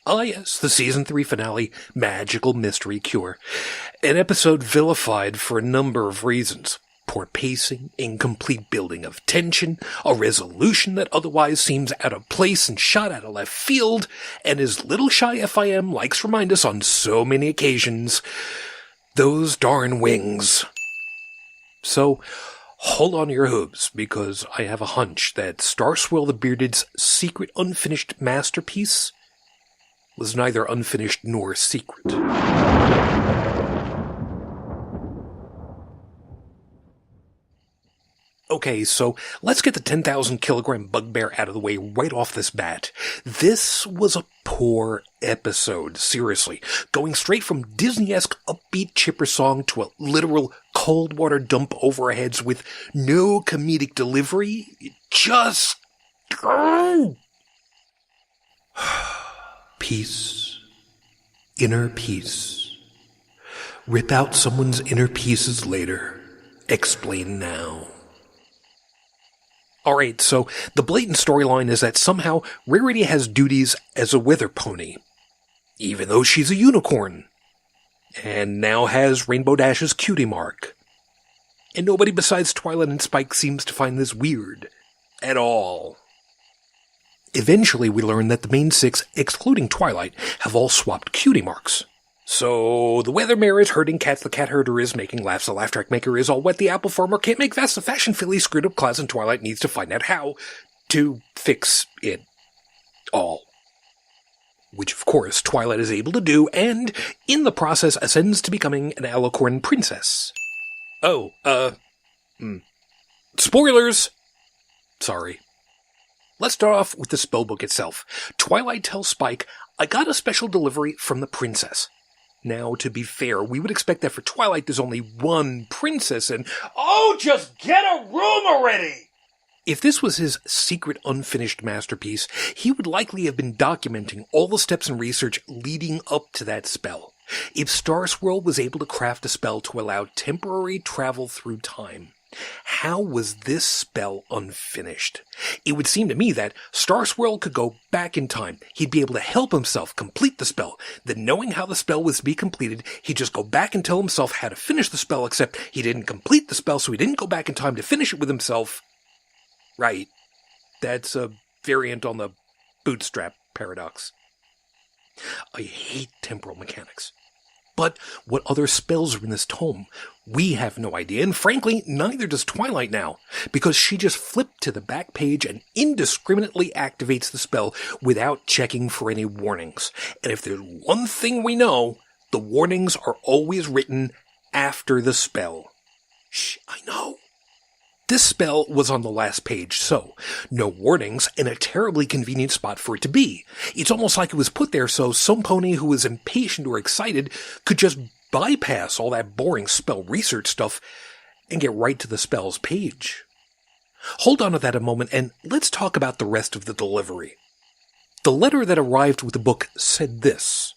Ah yes, the Season 3 finale, Magical Mystery Cure. An episode vilified for a number of reasons. Poor pacing, incomplete building of tension, a resolution that otherwise seems out of place and shot out of left field, and as little shy FiM likes to remind us on so many occasions, those darn wings. So, hold on to your hooves, because I have a hunch that Starswirl the Bearded's secret unfinished masterpiece was neither unfinished nor secret. Okay, so let's get the 10,000 kilogram bugbear out of the way right off this bat. This was a poor episode, seriously. Going straight from Disney-esque upbeat chipper song to a literal cold water dump over our heads with no comedic delivery. Just... Peace. Inner peace. Rip out someone's inner pieces later. Explain now. Alright, so the blatant storyline is that somehow Rarity has duties as a weather pony, even though she's a unicorn, and now has Rainbow Dash's cutie mark. And nobody besides Twilight and Spike seems to find this weird. At all. Eventually we learn that the main six, excluding Twilight, have all swapped cutie marks. So, the weather mare is herding cats, the cat herder is making laughs, the laugh track maker is all wet, the apple farmer can't make vest, the fashion filly screwed up clouds, and Twilight needs to find out how to fix it all. Which, of course, Twilight is able to do, and, in the process, ascends to becoming an alicorn princess. Spoilers! Sorry. Let's start off with the spellbook itself. Twilight tells Spike, I got a special delivery from the princess. Now, to be fair, we would expect that for Twilight there's only one princess and... Oh, just get a room already! If this was his secret unfinished masterpiece, he would likely have been documenting all the steps and research leading up to that spell. If Starswirl was able to craft a spell to allow temporary travel through time, how was this spell unfinished? It would seem to me that Starswirl could go back in time. He'd be able to help himself complete the spell. Then knowing how the spell was to be completed, he'd just go back and tell himself how to finish the spell, except he didn't complete the spell, so he didn't go back in time to finish it with himself. Right. That's a variant on the bootstrap paradox. I hate temporal mechanics. But what other spells are in this tome? We have no idea, and frankly, neither does Twilight now, because she just flipped to the back page and indiscriminately activates the spell without checking for any warnings. And if there's one thing we know, the warnings are always written after the spell. Shh, I know. This spell was on the last page, so no warnings and a terribly convenient spot for it to be. It's almost like it was put there so some pony who was impatient or excited could just bypass all that boring spell research stuff and get right to the spell's page. Hold on to that a moment and let's talk about the rest of the delivery. The letter that arrived with the book said this: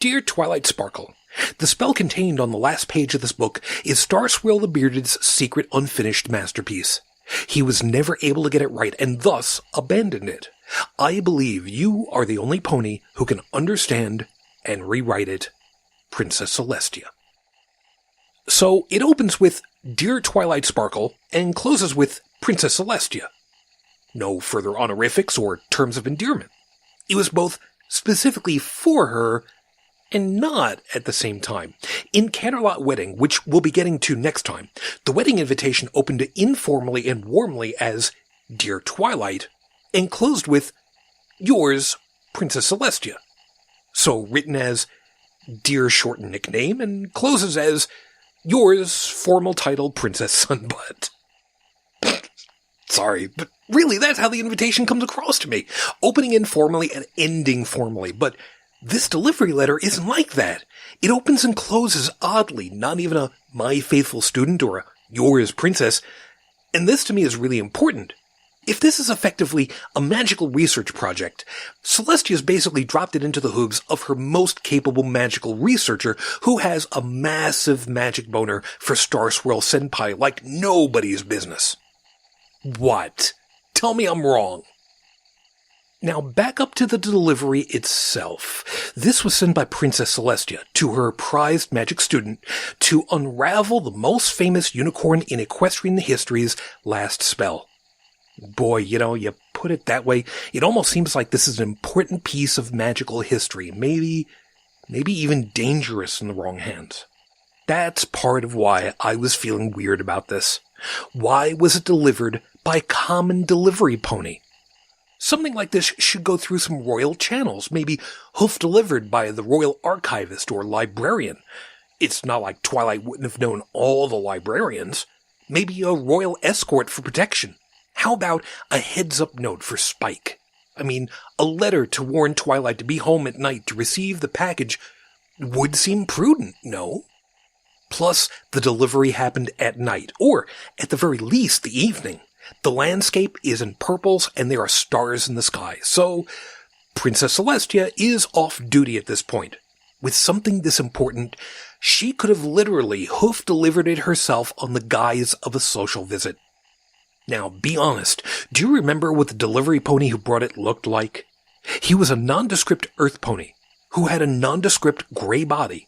Dear Twilight Sparkle, the spell contained on the last page of this book is Starswirl the Bearded's secret unfinished masterpiece. He was never able to get it right and thus abandoned it. I believe you are the only pony who can understand and rewrite it. Princess Celestia. So it opens with Dear Twilight Sparkle and closes with Princess Celestia. No further honorifics or terms of endearment. It was both specifically for her and not at the same time. In Canterlot Wedding, which we'll be getting to next time, the wedding invitation opened informally and warmly as Dear Twilight and closed with Yours, Princess Celestia. So written as Dear shortened nickname and closes as Yours, formal title, Princess Sunbutt. Sorry, but really that's how the invitation comes across to me. Opening informally and ending formally, but this delivery letter isn't like that. It opens and closes oddly, not even a My Faithful Student or a Yours Princess. And this to me is really important. If this is effectively a magical research project, Celestia's basically dropped it into the hooves of her most capable magical researcher who has a massive magic boner for Starswirl Senpai like nobody's business. What? Tell me I'm wrong. Now back up to the delivery itself. This was sent by Princess Celestia to her prized magic student to unravel the most famous unicorn in equestrian history's last spell. Boy, you put it that way, it almost seems like this is an important piece of magical history, maybe even dangerous in the wrong hands. That's part of why I was feeling weird about this. Why was it delivered by a common delivery pony? Something like this should go through some royal channels, maybe hoof-delivered by the royal archivist or librarian. It's not like Twilight wouldn't have known all the librarians. Maybe a royal escort for protection. How about a heads-up note for Spike? I mean, a letter to warn Twilight to be home at night to receive the package would seem prudent, no? Plus, the delivery happened at night, or, at the very least, the evening. The landscape is in purples and there are stars in the sky, so Princess Celestia is off duty at this point. With something this important, she could have literally hoof-delivered it herself on the guise of a social visit. Now, be honest, do you remember what the delivery pony who brought it looked like? He was a nondescript earth pony, who had a nondescript gray body,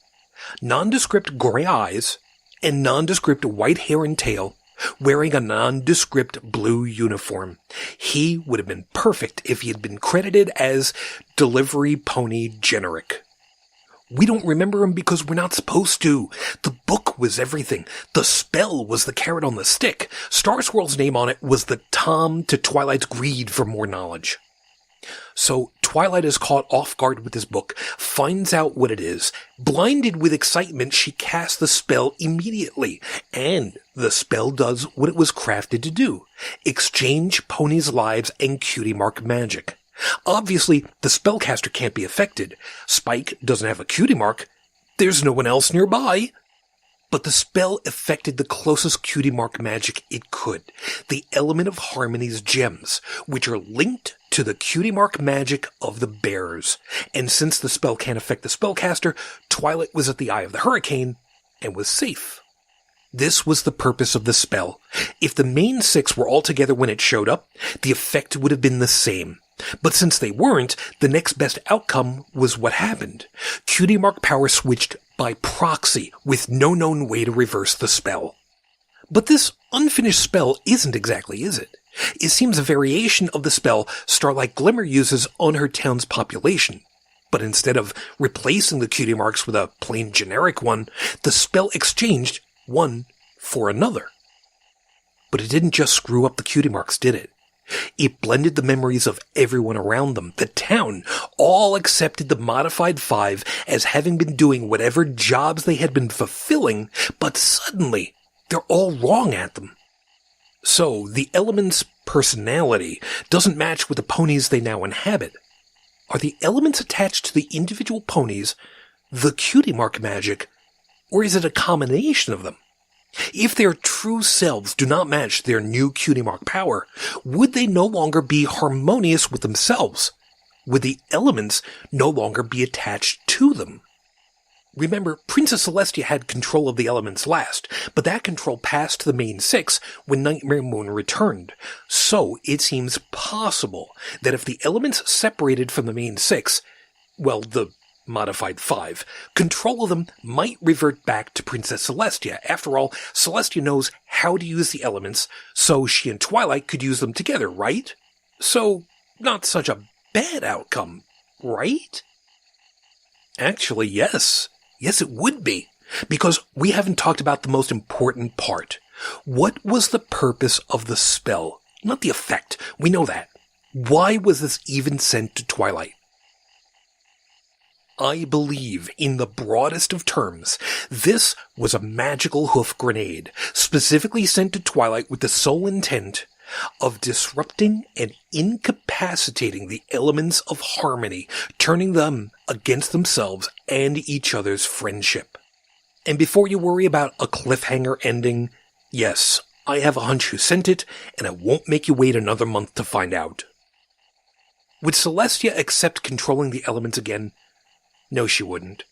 nondescript gray eyes, and nondescript white hair and tail, wearing a nondescript blue uniform. He would have been perfect if he had been credited as Delivery Pony Generic. We don't remember him because we're not supposed to. The book was everything. The spell was the carrot on the stick. Starswirl's name on it was the Tom to Twilight's greed for more knowledge. So Twilight is caught off guard with this book, finds out what it is. Blinded with excitement, she casts the spell immediately, and the spell does what it was crafted to do. Exchange ponies' lives and cutie mark magic. Obviously, the spellcaster can't be affected. Spike doesn't have a cutie mark. There's no one else nearby. But the spell affected the closest cutie mark magic it could, the element of Harmony's gems, which are linked to the cutie mark magic of the bears. And since the spell can't affect the spellcaster, Twilight was at the eye of the hurricane and was safe. This was the purpose of the spell. If the main six were all together when it showed up, the effect would have been the same. But since they weren't, the next best outcome was what happened. Cutie mark power switched by proxy, with no known way to reverse the spell. But this unfinished spell isn't exactly, is it? It seems a variation of the spell Starlight Glimmer uses on her town's population. But instead of replacing the cutie marks with a plain generic one, the spell exchanged one for another. But it didn't just screw up the cutie marks, did it? It blended the memories of everyone around them. The town all accepted the modified 5 as having been doing whatever jobs they had been fulfilling, but suddenly they're all wrong at them. So the element's personality doesn't match with the ponies they now inhabit. Are the elements attached to the individual ponies the cutie mark magic, or is it a combination of them? If their true selves do not match their new cutie mark power, would they no longer be harmonious with themselves? Would the elements no longer be attached to them? Remember, Princess Celestia had control of the elements last, but that control passed to the main 6 when Nightmare Moon returned. So it seems possible that if the elements separated from the main 6, well, the modified 5, control of them might revert back to Princess Celestia. After all, Celestia knows how to use the elements, so she and Twilight could use them together, right? So, not such a bad outcome, right? Actually, yes. Yes, it would be. Because we haven't talked about the most important part. What was the purpose of the spell? Not the effect. We know that. Why was this even sent to Twilight? I believe, in the broadest of terms, this was a magical hoof grenade, specifically sent to Twilight with the sole intent of disrupting and incapacitating the elements of harmony, turning them against themselves and each other's friendship. And before you worry about a cliffhanger ending, yes, I have a hunch who sent it, and I won't make you wait another month to find out. Would Celestia accept controlling the elements again? No, she wouldn't.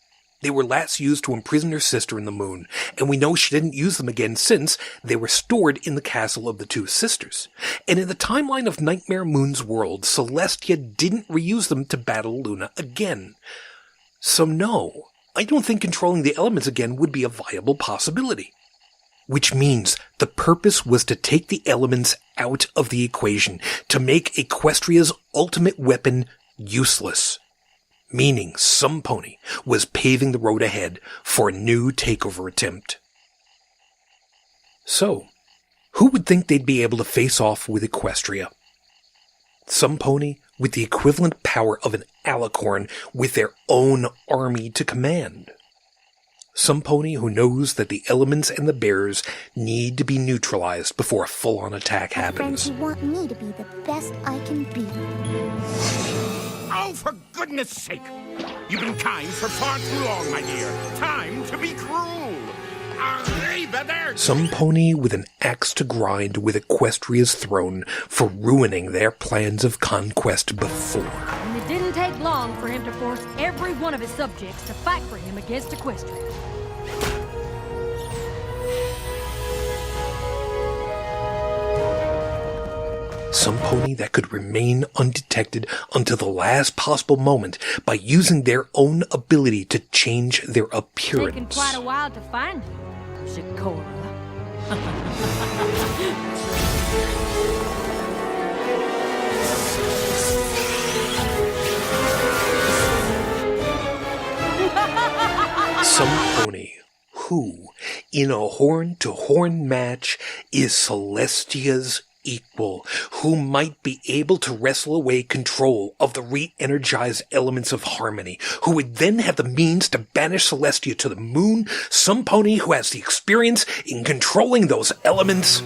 They were last used to imprison her sister in the moon, and we know she didn't use them again since they were stored in the castle of the two sisters. And in the timeline of Nightmare Moon's world, Celestia didn't reuse them to battle Luna again. So no, I don't think controlling the elements again would be a viable possibility. Which means the purpose was to take the elements out of the equation, to make Equestria's ultimate weapon useless. Meaning some pony was paving the road ahead for a new takeover attempt. So, who would think they'd be able to face off with Equestria? Some pony with the equivalent power of an alicorn with their own army to command. Some pony who knows that the elements and the bears need to be neutralized before a full-on attack happens. Friends who want me to be the best I can be. Oh, for goodness sake! You've been kind for far too long, my dear. Time to be cruel. Some pony with an axe to grind with Equestria's throne for ruining their plans of conquest before. And it didn't take long for him to force every one of his subjects to fight for him against Equestria. Some pony that could remain undetected until the last possible moment by using their own ability to change their appearance. Taken quite a while to find you, Shikora. Some pony who, in a horn-to-horn match, is Celestia's equal, who might be able to wrestle away control of the re-energized elements of harmony, who would then have the means to banish Celestia to the moon, some pony who has the experience in controlling those elements.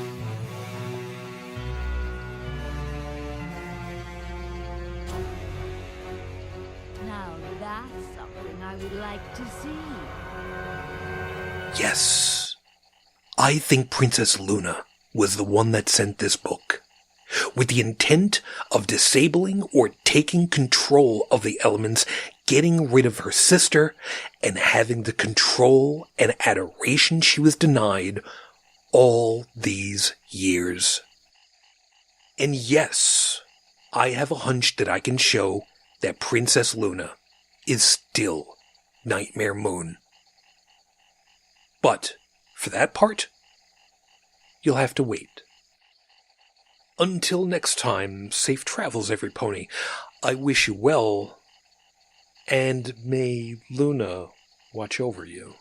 Now that's something I would like to see. Yes, I think Princess Luna was the one that sent this book, with the intent of disabling or taking control of the elements, getting rid of her sister, and having the control and adoration she was denied all these years. And yes, I have a hunch that I can show that Princess Luna is still Nightmare Moon. But, for that part, you'll have to wait. Until next time, safe travels, every pony. I wish you well, and may Luna watch over you.